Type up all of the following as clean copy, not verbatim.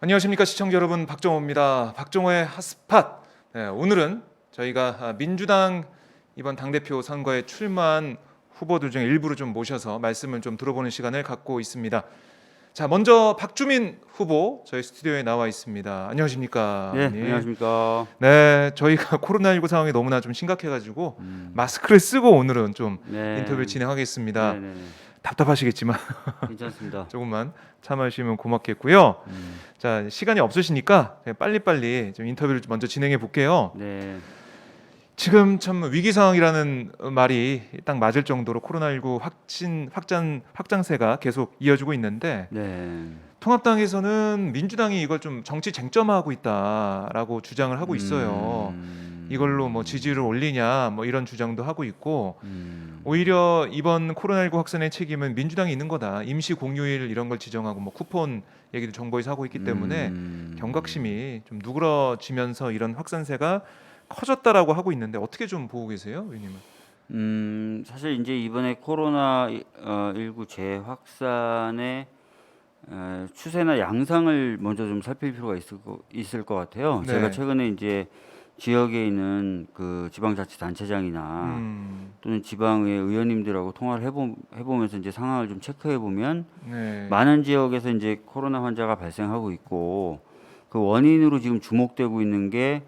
안녕하십니까 시청자 여러분, 박정호입니다. 박정호의 핫스팟. 네, 오늘은 저희가 민주당 이번 당대표 선거에 출마한 후보들 중에 일부를 좀 모셔서 말씀을 좀 들어보는 시간을 갖고 있습니다. 자, 먼저 박주민 후보 저희 스튜디오에 나와 있습니다. 안녕하십니까? 네, 의원님. 안녕하십니까. 네, 저희가 코로나19 상황이 너무나 좀 심각해가지고 마스크를 쓰고 오늘은 좀 네. 인터뷰를 진행하겠습니다. 네, 네, 답답하시겠지만 네. 괜찮습니다. 조금만 참아주시면 고맙겠고요. 자, 시간이 없으시니까 빨리빨리 좀 인터뷰를 먼저 진행해 볼게요. 네, 지금 참 위기 상황이라는 말이 딱 맞을 정도로 코로나19 확장세가 계속 이어지고 있는데, 네. 통합당에서는 민주당이 이걸 좀 정치 쟁점화하고 있다라고 주장을 하고 있어요. 이걸로 뭐 지지율을 올리냐 뭐 이런 주장도 하고 있고, 오히려 이번 코로나19 확산의 책임은 민주당이 있는 거다. 임시 공휴일 이런 걸 지정하고 뭐 쿠폰 얘기도 정부에서 하고 있기 때문에 경각심이 좀 누그러지면서 이런 확산세가 커졌다라고 하고 있는데, 어떻게 좀 보고 계세요, 의원님은? 사실 이제 이번에 코로나 19 재확산의 추세나 양상을 먼저 좀 살필 필요가 있을 것 같아요. 네. 제가 최근에 이제 지역에 있는 그 지방자치단체장이나 또는 지방의 의원님들하고 통화를 해보면서 이제 상황을 좀 체크해 보면 네. 많은 지역에서 이제 코로나 환자가 발생하고 있고, 그 원인으로 지금 주목되고 있는 게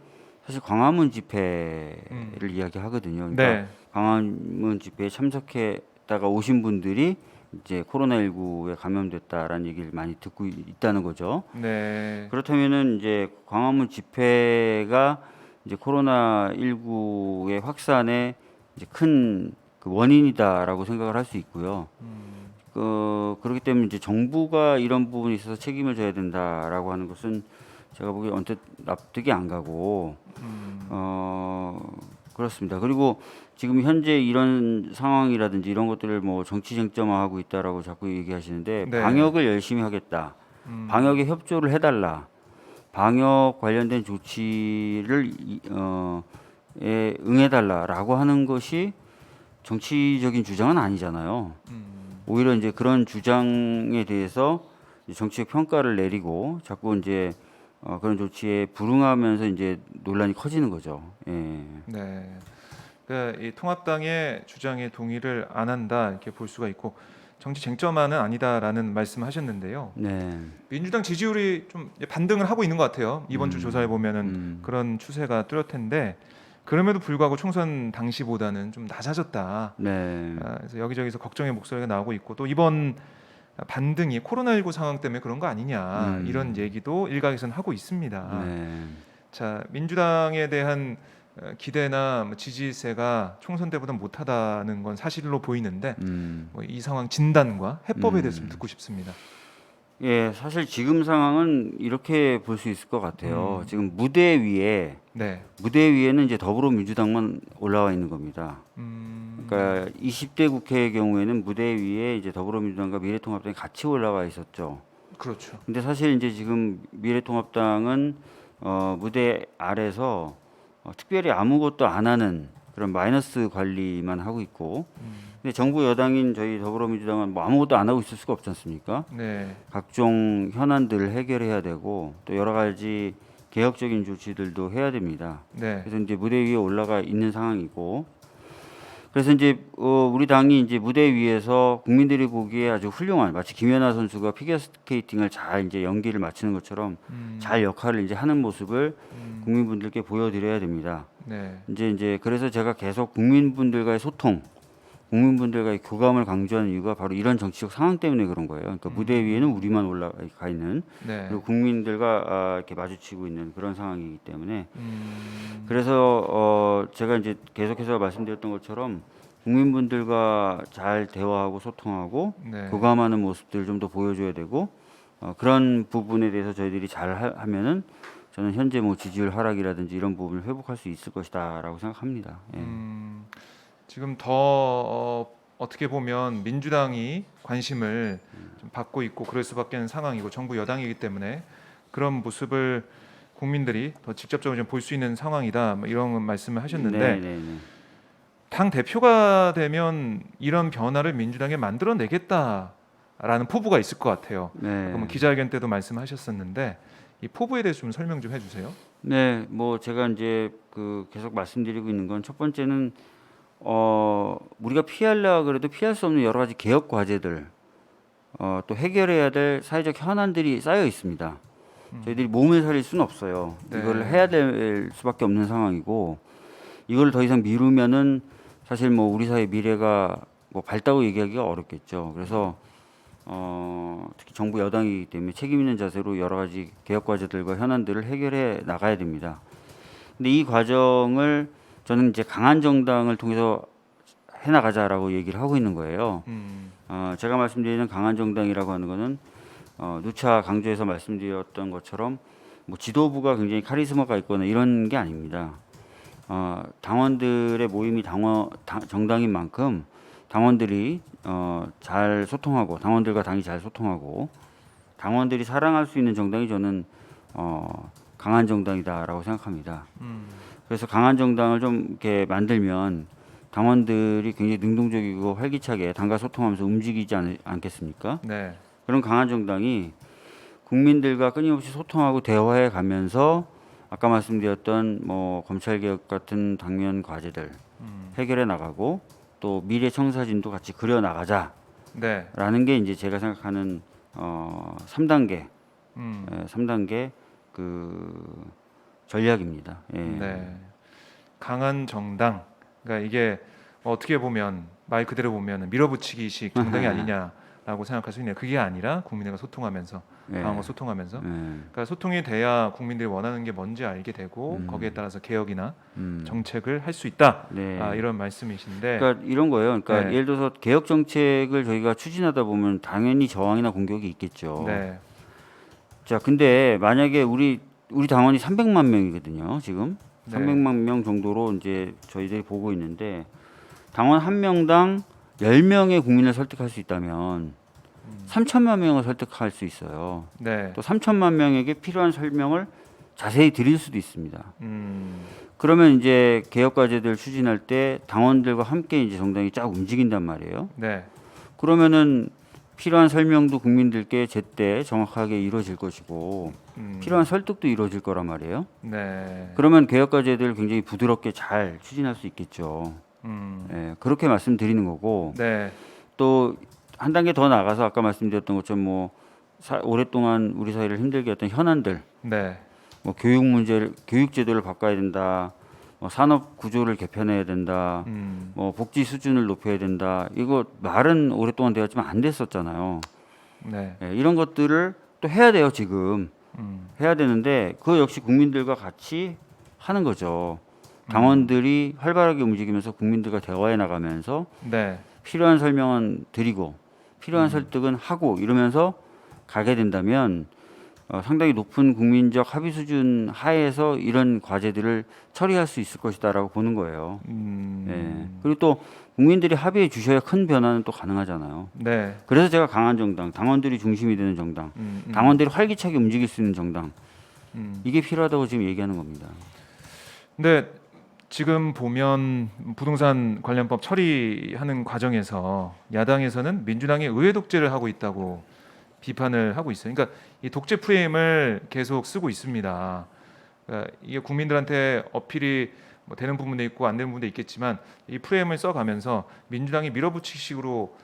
사실 광화문 집회를 이야기하거든요. 그러니까 네. 광화문 집회에 참석했다가 오신 분들이 이제 코로나19에 감염됐다라는 얘기를 많이 듣고 있다는 거죠. 네. 그렇다면은 이제 광화문 집회가 이제 코로나19의 확산의 이제 큰 그 원인이다라고 생각을 할 수 있고요. 그렇기 때문에 이제 정부가 이런 부분에 있어서 책임을 져야 된다라고 하는 것은 제가 보기에 언뜻 납득이 안 가고, 그렇습니다. 그리고 지금 현재 이런 상황이라든지 이런 것들을 뭐 정치 쟁점화하고 있다라고 자꾸 얘기하시는데, 네. 방역을 열심히 하겠다, 방역에 협조를 해달라, 방역 관련된 조치를 응해달라라고 하는 것이 정치적인 주장은 아니잖아요. 오히려 이제 그런 주장에 대해서 정치적 평가를 내리고 자꾸 이제 그런 조치에 불응하면서 이제 논란이 커지는 거죠. 예. 네. 그러니까 이 통합당의 주장에 동의를 안 한다 이렇게 볼 수가 있고, 정치 쟁점화는 아니다라는 말씀하셨는데요. 네. 민주당 지지율이 좀 반등을 하고 있는 것 같아요. 이번 주 조사해 보면은 그런 추세가 뚜렷한데, 그럼에도 불구하고 총선 당시보다는 좀 낮아졌다. 네. 그래서 여기저기서 걱정의 목소리가 나오고 있고, 또 이번 반등이 코로나19 상황 때문에 그런 거 아니냐 이런 얘기도 일각에서는 하고 있습니다. 네. 자, 민주당에 대한 기대나 뭐 지지세가 총선 때보다 못하다는 건 사실로 보이는데, 뭐 이 상황 진단과 해법에 대해서 좀 듣고 싶습니다. 예, 사실 지금 상황은 이렇게 볼 수 있을 것 같아요. 지금 무대 위에는 이제 더불어민주당만 올라와 있는 겁니다. 그러니까 20대 국회의 경우에는 무대 위에 이제 더불어민주당과 미래통합당이 같이 올라와 있었죠. 그렇죠. 근데 사실 이제 지금 미래통합당은 무대 아래서 특별히 아무것도 안 하는 그런 마이너스 관리만 하고 있고, 근데 정부 여당인 저희 더불어민주당은 뭐 아무것도 안 하고 있을 수가 없지 않습니까? 네. 각종 현안들을 해결해야 되고 또 여러 가지 개혁적인 조치들도 해야 됩니다. 네. 그래서 이제 무대 위에 올라가 있는 상황이고, 그래서 이제 우리 당이 이제 무대 위에서 국민들이 보기에 아주 훌륭한, 마치 김연아 선수가 피겨스케이팅을 잘 이제 연기를 마치는 것처럼 잘 역할을 이제 하는 모습을 국민분들께 보여드려야 됩니다. 네. 이제 그래서 제가 계속 국민분들과의 소통, 국민분들과의 교감을 강조하는 이유가 바로 이런 정치적 상황 때문에 그런 거예요. 그러니까 무대 위에는 우리만 올라가 있는, 네. 그리고 국민들과 이렇게 마주치고 있는 그런 상황이기 때문에, 그래서 제가 이제 계속해서 말씀드렸던 것처럼 국민분들과 잘 대화하고 소통하고 네. 교감하는 모습들을 좀 더 보여줘야 되고, 그런 부분에 대해서 저희들이 잘 하면은 저는 현재 뭐 지지율 하락이라든지 이런 부분을 회복할 수 있을 것이다라고 생각합니다. 예. 지금 더 어떻게 보면 민주당이 관심을 좀 받고 있고 그럴 수밖에 없는 상황이고, 정부 여당이기 때문에 그런 모습을 국민들이 더 직접적으로 볼 수 있는 상황이다, 뭐 이런 말씀을 하셨는데, 네. 당 대표가 되면 이런 변화를 민주당에 만들어내겠다라는 포부가 있을 것 같아요. 네. 그러면 기자회견 때도 말씀하셨었는데, 이 포부에 대해서 좀 설명 좀 해주세요. 네, 뭐 제가 이제 그 계속 말씀드리고 있는 건 첫 번째는 우리가 피하려 그래도 피할 수 없는 여러 가지 개혁 과제들, 또 해결해야 될 사회적 현안들이 쌓여 있습니다. 저희들이 몸을 살릴 수는 없어요. 네. 이걸 해야 될 수밖에 없는 상황이고, 이걸 더 이상 미루면은 사실 뭐 우리 사회 미래가 뭐 밝다고 얘기하기가 어렵겠죠. 그래서 특히 정부 여당이기 때문에 책임 있는 자세로 여러 가지 개혁 과제들과 현안들을 해결해 나가야 됩니다. 근데 이 과정을 저는 이제 강한 정당을 통해서 해 나가자라고 얘기를 하고 있는 거예요. 제가 말씀드리는 강한 정당이라고 하는 거는 누차 강조해서 말씀드렸던 것처럼 뭐 지도부가 굉장히 카리스마가 있거나 이런 게 아닙니다. 당원들의 모임이 정당인 만큼 당원들이 잘 소통하고 당원들과 당이 잘 소통하고 당원들이 사랑할 수 있는 정당이 저는 강한 정당이다라고 생각합니다. 그래서 강한 정당을 좀 이렇게 만들면 당원들이 굉장히 능동적이고 활기차게 당과 소통하면서 움직이지 않겠습니까? 네. 그런 강한 정당이 국민들과 끊임없이 소통하고 대화해 가면서 아까 말씀드렸던 뭐 검찰 개혁 같은 당면 과제들 해결해 나가고 또 미래 청사진도 같이 그려 나가자라는 네. 게 이제 제가 생각하는 3단계 음. 3단계 그 전략입니다. 예. 네. 강한 정당. 그러니까 이게 어떻게 보면 말 그대로 보면 밀어붙이기식 정당이 아니냐라고 생각할 수 있네요. 그게 아니라 국민들과 소통하면서 예. 당과 소통하면서 예. 그러니까 소통이 돼야 국민들이 원하는 게 뭔지 알게 되고 거기에 따라서 개혁이나 정책을 할 수 있다. 네. 이런 말씀이신데 그러니까 이런 거예요. 그러니까 네. 예를 들어서 개혁 정책을 저희가 추진하다 보면 당연히 저항이나 공격이 있겠죠. 네. 자, 근데 만약에 우리 당원이 300만 명이거든요. 지금 네. 300만 명 정도로 이제 저희들이 보고 있는데 당원 한 명당 10명의 국민을 설득할 수 있다면 3천만 명을 설득할 수 있어요. 네. 또 3천만 명에게 필요한 설명을 자세히 드릴 수도 있습니다. 음. 그러면 이제 개혁 과제들 추진할 때 당원들과 함께 이제 정당이 쫙 움직인단 말이에요. 네. 그러면은 필요한 설명도 국민들께 제때 정확하게 이루어질 것이고 필요한 설득도 이루어질 거란 말이에요. 네. 그러면 개혁 과제들 굉장히 부드럽게 잘 추진할 수 있겠죠. 음. 예, 그렇게 말씀드리는 거고 네. 또 한 단계 더 나가서 아까 말씀드렸던 것처럼 뭐 오랫동안 우리 사회를 힘들게 했던 현안들, 네. 뭐 교육 제도를 바꿔야 된다, 뭐 산업 구조를 개편해야 된다, 뭐 복지 수준을 높여야 된다. 이거 말은 오랫동안 되었지만 안 됐었잖아요. 네. 예, 이런 것들을 또 해야 돼요. 지금 해야 되는데 그 역시 국민들과 같이 하는 거죠. 당원들이 활발하게 움직이면서 국민들과 대화해 나가면서 네. 필요한 설명은 드리고 필요한 설득은 하고 이러면서 가게 된다면 상당히 높은 국민적 합의 수준 하에서 이런 과제들을 처리할 수 있을 것이다라고 보는 거예요. 예. 그리고 또 국민들이 합의해 주셔야 큰 변화는 또 가능하잖아요. 네. 그래서 제가 강한 정당, 당원들이 중심이 되는 정당, 당원들이 활기차게 움직일 수 있는 정당 이게 필요하다고 지금 얘기하는 겁니다. 근데 지금 보면 부동산 관련법 처리하는 과정에서 야당에서는 민주당이 의회 독재를 하고 있다고 비판을 하고 있어요. 그러니까 이 독재 프레임을 계속 쓰고 있습니다. 그러니까 이게 국민들한테 어필이 뭐 되는 부분도 있고 안 되는 부분도 있겠지만 이 프레임을 써가면서 민주당이 밀어붙이기식으로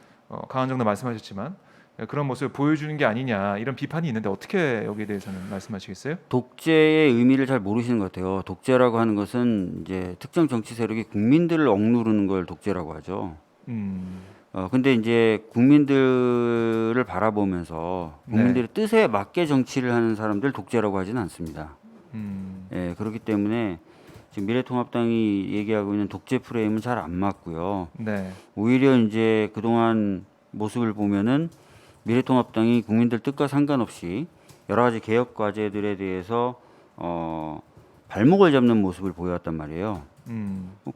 강한 정당 말씀하셨지만 그런 모습을 보여주는 게 아니냐 이런 비판이 있는데 어떻게 여기에 대해서는 말씀하시겠어요? 독재의 의미를 잘 모르시는 것 같아요. 독재라고 하는 것은 이제 특정 정치 세력이 국민들을 억누르는 걸 독재라고 하죠. 근데 이제 국민들을 바라보면서 국민들의 뜻에 맞게 정치를 하는 사람들 독재라고 하지는 않습니다. 예, 그렇기 때문에 지금 미래통합당이 얘기하고 있는 독재 프레임은 잘 안 맞고요. 네. 오히려 이제 그동안 모습을 보면은 미래통합당이 국민들 뜻과 상관없이 여러 가지 개혁 과제들에 대해서 발목을 잡는 모습을 보여왔단 말이에요.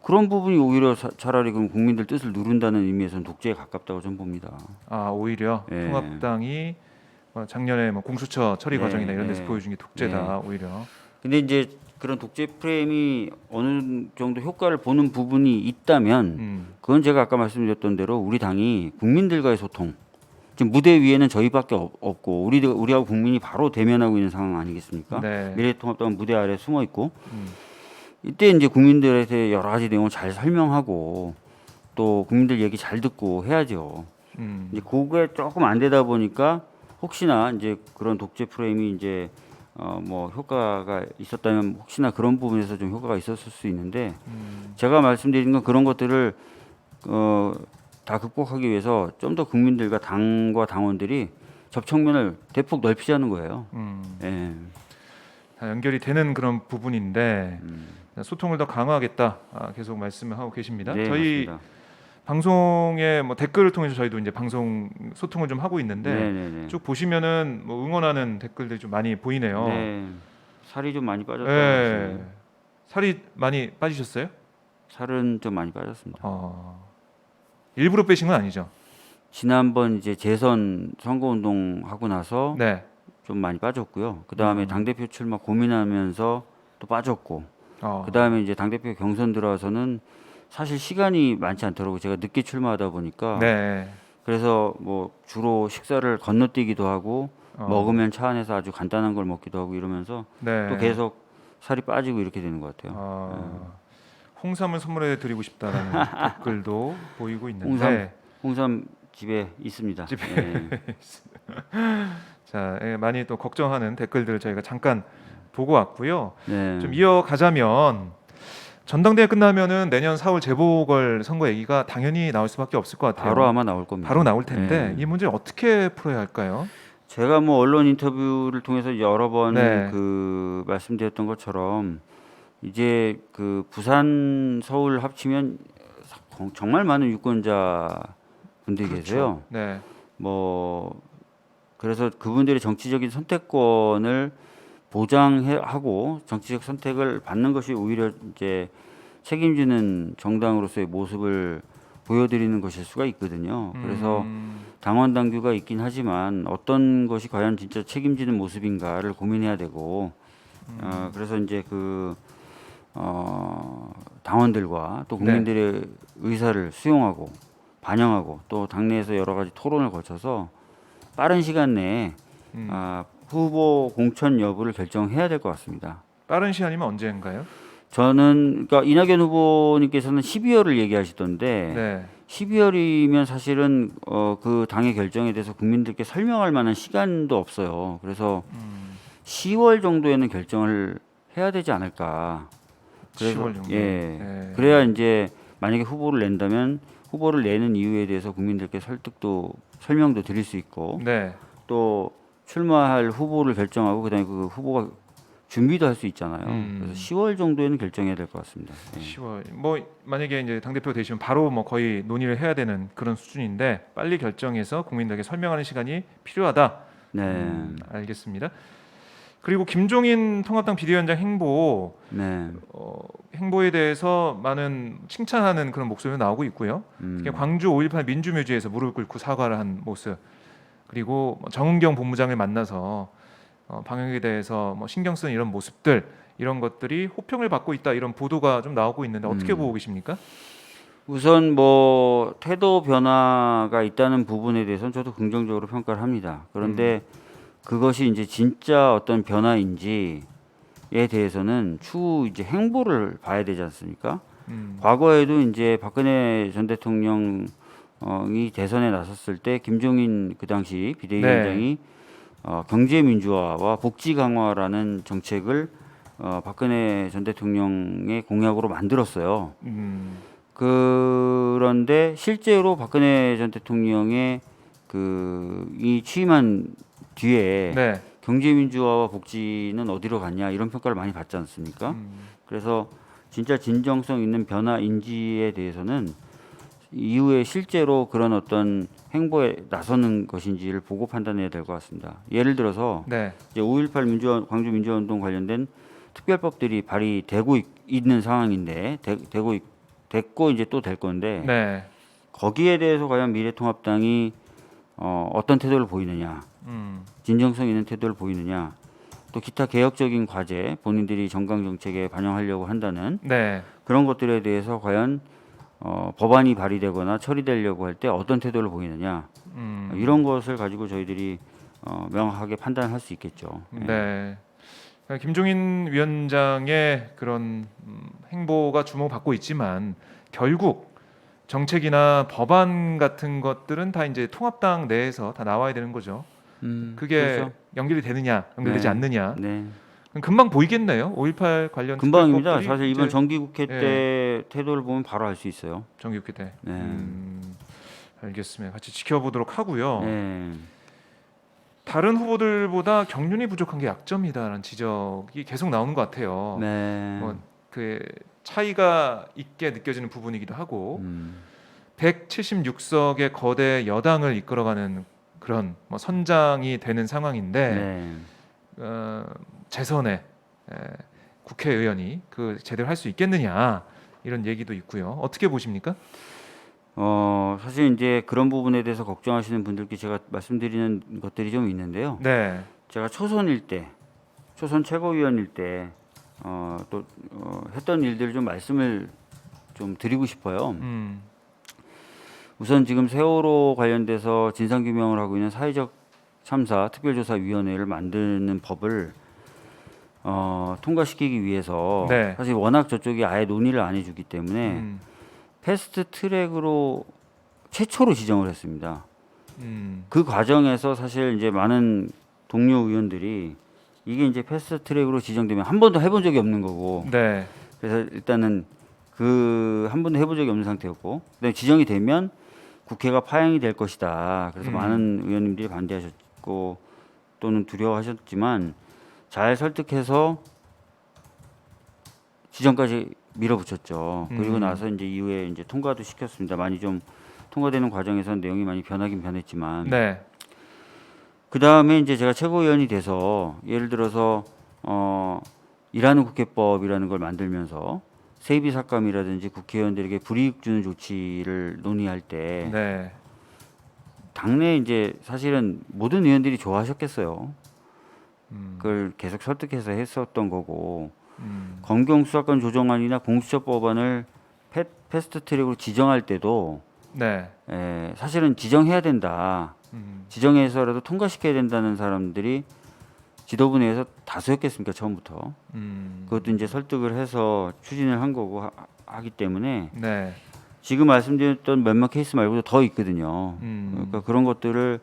그런 부분이 오히려 차라리 그럼 국민들 뜻을 누른다는 의미에서는 독재에 가깝다고 저는 봅니다. 아 오히려 예. 통합당이 작년에 뭐 공수처 처리 네, 과정이나 이런 데서 네. 보여준 게 독재다 오히려. 근데 이제 그런 독재 프레임이 어느 정도 효과를 보는 부분이 있다면 그건 제가 아까 말씀드렸던 대로 우리 당이 국민들과의 소통 지금 무대 위에는 저희밖에 없고 우리하고 국민이 바로 대면하고 있는 상황 아니겠습니까? 네. 미래통합당은 무대 아래 숨어 있고 음. 이때 이제 국민들한테 여러 가지 내용을 잘 설명하고 또 국민들 얘기 잘 듣고 해야죠. 이제 그게 조금 안 되다 보니까 혹시나 이제 그런 독재 프레임이 이제 뭐 효과가 있었다면 혹시나 그런 부분에서 좀 효과가 있었을 수 있는데 제가 말씀드린 건 그런 것들을 다 극복하기 위해서 좀 더 국민들과 당과 당원들이 접촉면을 대폭 넓히자는 거예요. 예. 다 연결이 되는 그런 부분인데 소통을 더 강화하겠다 계속 말씀을 하고 계십니다. 네, 저희 맞습니다. 방송에 뭐 댓글을 통해서 저희도 이제 방송 소통을 좀 하고 있는데 네네네. 쭉 보시면은 뭐 응원하는 댓글들이 좀 많이 보이네요. 네. 살이 좀 많이 빠졌다고 네. 하시네요. 살이 많이 빠지셨어요? 살은 좀 많이 빠졌습니다. 일부러 빼신 건 아니죠? 지난번 이제 재선 선거운동 하고 나서 네. 좀 많이 빠졌고요. 그 다음에 당대표 출마 고민하면서 또 빠졌고, 어. 그 다음에 이제 당대표 경선 들어와서는 사실 시간이 많지 않더라고요. 제가 늦게 출마하다 보니까. 네. 그래서 뭐 주로 식사를 건너뛰기도 하고, 어. 먹으면 차 안에서 아주 간단한 걸 먹기도 하고 이러면서 네. 또 계속 살이 빠지고 이렇게 되는 것 같아요. 홍삼을 선물해 드리고 싶다라는 댓글도 보이고 있는데 홍삼 집에 있습니다. 예. 자, 많이 또 걱정하는 댓글들을 저희가 잠깐 보고 왔고요. 네. 좀 이어가자면 전당대회 끝나면은 내년 4월 재보궐 선거 얘기가 당연히 나올 수밖에 없을 것 같아요. 바로 아마 나올 겁니다. 바로 나올 텐데 예. 이 문제 어떻게 풀어야 할까요? 제가 뭐 언론 인터뷰를 통해서 여러 번 네. 그 말씀드렸던 것처럼 이제 그 부산 서울 합치면 정말 많은 유권자 분들이 계세요. 네. 뭐 그래서 그분들의 정치적인 선택권을 보장하고 정치적 선택을 받는 것이 오히려 이제 책임지는 정당으로서의 모습을 보여드리는 것일 수가 있거든요. 그래서 당원 당규가 있긴 하지만 어떤 것이 과연 진짜 책임지는 모습인가를 고민해야 되고 그래서 이제 그 당원들과 또 국민들의 의사를 수용하고 반영하고 또 당내에서 여러 가지 토론을 거쳐서 빠른 시간 내에 후보 공천 여부를 결정해야 될 것 같습니다. 빠른 시간이면 언제인가요? 저는 그러니까 이낙연 후보님께서는 12월을 얘기하시던데 네. 12월이면 사실은 그 당의 결정에 대해서 국민들께 설명할 만한 시간도 없어요. 그래서 10월 정도에는 결정을 해야 되지 않을까. 그래서 10월 정도. 예. 네. 그래야 이제 만약에 후보를 낸다면 후보를 내는 이유에 대해서 국민들께 설명도 드릴 수 있고 네. 또 출마할 후보를 결정하고 그다음에 그 후보가 준비도 할 수 있잖아요. 그래서 10월 정도에는 결정해야 될 것 같습니다. 예. 10월. 뭐 만약에 이제 당 대표 되시면 바로 뭐 거의 논의를 해야 되는 그런 수준인데 빨리 결정해서 국민들에게 설명하는 시간이 필요하다. 네. 알겠습니다. 그리고 김종인 통합당 비대위원장 행보 네. 행보에 대해서 많은 칭찬하는 그런 목소리가 나오고 있고요. 특히 광주 5.18 민주묘지에서 무릎 꿇고 사과를 한 모습, 그리고 정은경 본부장을 만나서 방역에 대해서 뭐 신경 쓰는 이런 모습들, 이런 것들이 호평을 받고 있다, 이런 보도가 좀 나오고 있는데 어떻게 보고 계십니까? 우선 뭐 태도 변화가 있다는 부분에 대해서는 저도 긍정적으로 평가를 합니다. 그런데 그것이 이제 진짜 어떤 변화인지에 대해서는 추후 이제 행보를 봐야 되지 않습니까? 과거에도 이제 박근혜 전 대통령이 대선에 나섰을 때 김종인 그 당시 비대위원장이 경제 민주화와 복지 강화라는 정책을 박근혜 전 대통령의 공약으로 만들었어요. 그런데 실제로 박근혜 전 대통령의 이 취임한 뒤에 네. 경제 민주화와 복지는 어디로 갔냐 이런 평가를 많이 받지 않습니까? 그래서 진짜 진정성 있는 변화인지에 대해서는 이후에 실제로 그런 어떤 행보에 나서는 것인지를 보고 판단해야 될 것 같습니다. 예를 들어서 네. 이제 5.18 광주 민주화운동 관련된 특별법들이 발의되고 있는 상황인데 됐고 이제 또 될 건데 네. 거기에 대해서 과연 미래통합당이 어떤 태도를 보이느냐, 진정성 있는 태도를 보이느냐, 또 기타 개혁적인 과제 본인들이 정강 정책에 반영하려고 한다는 네. 그런 것들에 대해서 과연 법안이 발의되거나 처리되려고 할 때 어떤 태도를 보이느냐 이런 것을 가지고 저희들이 명확하게 판단할 수 있겠죠. 네. 그러니까 김종인 위원장의 그런 행보가 주목받고 있지만 결국 정책이나 법안 같은 것들은 다 이제 통합당 내에서 다 나와야 되는 거죠. 그게 그렇죠. 연결이 되느냐, 연결되지 네. 않느냐. 네. 그럼 금방 보이겠네요. 5.18 관련 금방입니다. 특별법들이 사실 이번 이제 정기국회 예. 때 태도를 보면 바로 알 수 있어요. 정기국회 때. 네. 알겠습니다. 같이 지켜보도록 하고요. 네. 다른 후보들보다 경륜이 부족한 게 약점이다라는 지적이 계속 나오는 것 같아요. 네. 그 차이가 있게 느껴지는 부분이기도 하고 176석의 거대 여당을 이끌어가는 그런 뭐 선장이 되는 상황인데 네. 재선에 국회의원이 그 제대로 할 수 있겠느냐 이런 얘기도 있고요. 어떻게 보십니까? 사실 이제 그런 부분에 대해서 걱정하시는 분들께 제가 말씀드리는 것들이 좀 있는데요. 네. 제가 초선일 때, 초선 최고위원일 때 했던 일들을 좀 말씀을 좀 드리고 싶어요. 우선 지금 세월호 관련돼서 진상규명을 하고 있는 사회적 참사 특별조사위원회를 만드는 법을 통과시키기 위해서 네. 사실 워낙 저쪽이 아예 논의를 안 해주기 때문에 패스트 트랙으로 최초로 지정을 했습니다. 그 과정에서 사실 이제 많은 동료 의원들이 이게 이제 패스트 트랙으로 지정되면 한 번도 해본 적이 없는 거고, 네. 그래서 일단은 그 한 번도 해본 적이 없는 상태였고, 그다음에 지정이 되면 국회가 파행이 될 것이다. 그래서 많은 의원님들이 반대하셨고 또는 두려워하셨지만 잘 설득해서 지정까지 밀어붙였죠. 그리고 나서 이제 이후에 이제 통과도 시켰습니다. 많이 좀 통과되는 과정에서는 내용이 많이 변하긴 변했지만, 네. 그 다음에 이제 제가 최고위원이 돼서 예를 들어서 일하는 국회법이라는 걸 만들면서 세비 삭감이라든지 국회의원들에게 불이익 주는 조치를 논의할 때 네. 당내 이제 사실은 모든 의원들이 좋아하셨겠어요. 그걸 계속 설득해서 했었던 거고, 검경 수사권 조정안이나 공수처법안을 패스트 트랙으로 지정할 때도 네. 사실은 지정해야 된다. 지정해서라도 통과시켜야 된다는 사람들이 지도부 내에서 다수였겠습니까, 처음부터. 그것도 이제 설득을 해서 추진을 한 거고 하기 때문에 네. 지금 말씀드렸던 몇몇 케이스 말고도 더 있거든요. 그러니까 그런 것들을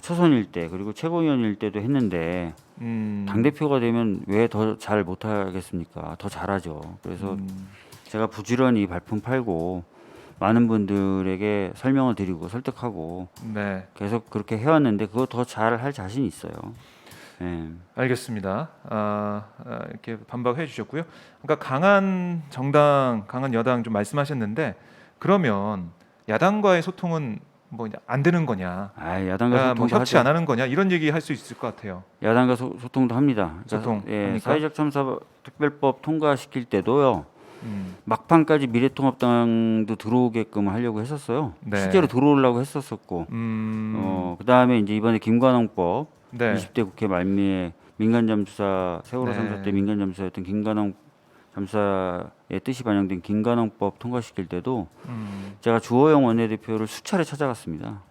초선일 때 그리고 최고위원일 때도 했는데 당 대표가 되면 왜 더 잘 못하겠습니까? 더 잘하죠. 그래서 제가 부지런히 발품 팔고 많은 분들에게 설명을 드리고 설득하고 네. 계속 그렇게 해왔는데 그거 더 잘할 자신이 있어요. 네. 알겠습니다. 이렇게 반박해 주셨고요. 그러니까 강한 정당, 강한 여당 좀 말씀하셨는데 그러면 야당과의 소통은 뭐 안 되는 거냐? 야당과 뭐 소통도 협치 하죠. 안 하는 거냐? 이런 얘기 할 수 있을 것 같아요. 야당과 소통도 합니다. 소통 합니까? 사회적 참사 특별법 통과시킬 때도요. 막판까지 미래통합당도 들어오게끔 하려고 했었어요. 네. 실제로 들어오려고 했었었고, 그 다음에 이제 이번에 김관홍법 네. 20대 국회 말미에 민간잠수사 세월호 네. 참사 때 민간잠수사였던 김관홍 잠수사의 뜻이 반영된 김관홍법 통과시킬 때도 제가 주호영 원내대표를 수차례 찾아갔습니다.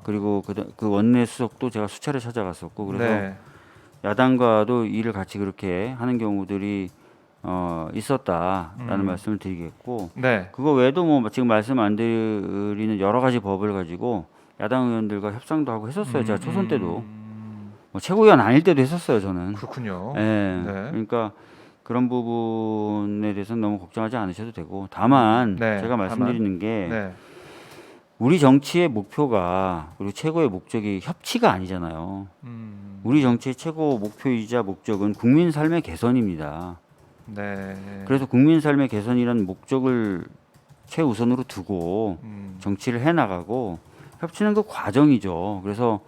그리고 그 원내 수석도 제가 수차례 찾아갔었고, 그래서 네. 야당과도 일을 같이 그렇게 하는 경우들이 있었다라는 말씀을 드리겠고, 네. 그거 외에도 뭐 지금 말씀 안 드리는 여러 가지 법을 가지고 야당 의원들과 협상도 하고 했었어요. 제가 초선 때도 뭐 최고위원 아닐 때도 했었어요. 저는. 그렇군요. 예. 네. 그러니까 그런 부분에 대해서는 너무 걱정하지 않으셔도 되고, 다만 네. 제가 말씀드리는 게 네. 우리 정치의 목표가 그리고 최고의 목적이 협치가 아니잖아요. 우리 정치의 최고 목표이자 목적은 국민 삶의 개선입니다. 네. 그래서 국민 삶의 개선이라는 목적을 최우선으로 두고 정치를 해 나가고, 협치는 그 과정이죠. 그래서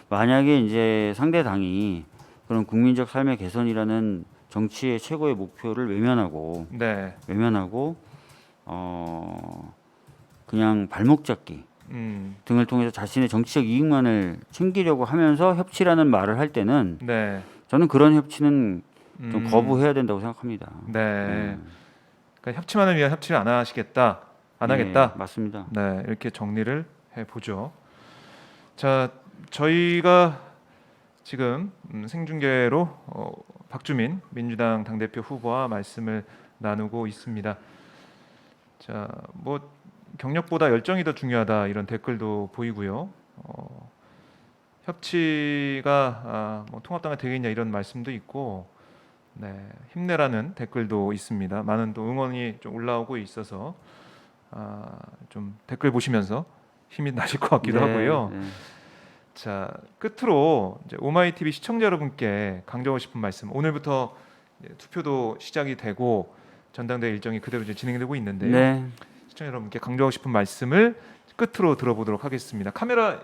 만약에 이제 상대 당이 그런 국민적 삶의 개선이라는 정치의 최고의 목표를 외면하고 네. 그냥 발목 잡기 등을 통해서 자신의 정치적 이익만을 챙기려고 하면서 협치라는 말을 할 때는 네. 저는 그런 협치는 좀 거부해야 된다고 생각합니다. 네. 그러니까 협치만을 위한 협치를 안 하시겠다. 안 하겠다. 네, 맞습니다. 네, 이렇게 정리를 해 보죠. 자, 저희가 지금 생중계로 박주민 민주당 당대표 후보와 말씀을 나누고 있습니다. 자, 뭐 경력보다 열정이 더 중요하다 이런 댓글도 보이고요. 협치가 뭐 통합당이 되겠냐 이런 말씀도 있고, 네, 힘내라는 댓글도 있습니다. 많은 또 응원이 좀 올라오고 있어서 좀 댓글 보시면서 힘이 나실 것 같기도 네, 하고요. 네. 자, 끝으로 이제 오마이TV 시청자 여러분께 강조하고 싶은 말씀. 오늘부터 이제 투표도 시작이 되고 전당대회 일정이 그대로 이제 진행되고 있는데요. 네. 시청자 여러분께 강조하고 싶은 말씀을 끝으로 들어보도록 하겠습니다. 카메라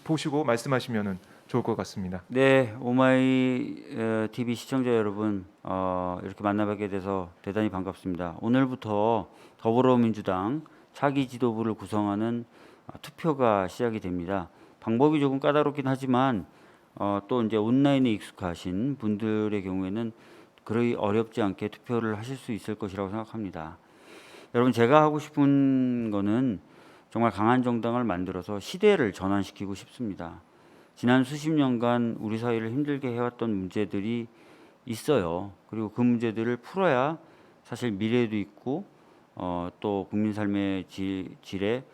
보시고 말씀하시면 좋을 것 같습니다. 네, 오마이 TV 시청자 여러분, 이렇게 만나뵙게 돼서 대단히 반갑습니다. 오늘부터 더불어민주당 차기 지도부를 구성하는 투표가 시작이 됩니다. 방법이 조금 까다롭긴 하지만 또 이제 온라인에 익숙하신 분들의 경우에는 그리 어렵지 않게 투표를 하실 수 있을 것이라고 생각합니다. 여러분, 제가 하고 싶은 거는 정말 강한 정당을 만들어서 시대를 전환시키고 싶습니다. 지난 수십 년간 우리 사회를 힘들게 해왔던 문제들이 있어요. 그리고 그 문제들을 풀어야 사실 미래도 있고 또 국민 삶의 질에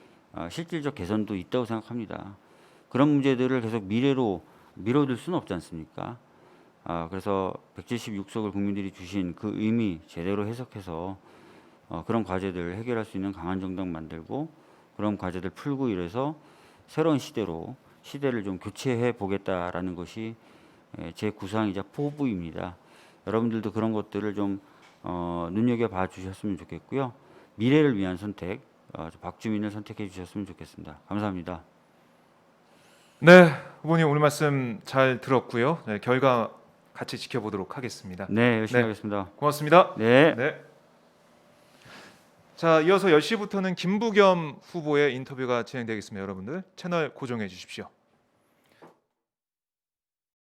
실질적 개선도 있다고 생각합니다. 그런 문제들을 계속 미래로 미뤄둘 수는 없지 않습니까? 그래서 176석을 국민들이 주신 그 의미 제대로 해석해서 그런 과제들을 해결할 수 있는 강한 정당 만들고 그런 과제들 풀고 이래서 새로운 시대를 좀 교체해 보겠다라는 것이 제 구상이자 포부입니다. 여러분들도 그런 것들을 좀 눈여겨봐 주셨으면 좋겠고요. 미래를 위한 선택, 박주민을 선택해 주셨으면 좋겠습니다. 감사합니다. 네, 후보님 오늘 말씀 잘 들었고요. 네, 결과 같이 지켜보도록 하겠습니다. 네, 열심히 네. 하겠습니다. 고맙습니다. 네. 네. 자, 이어서 10시부터는 김부겸 후보의 인터뷰가 진행되겠습니다. 여러분들 채널 고정해 주십시오.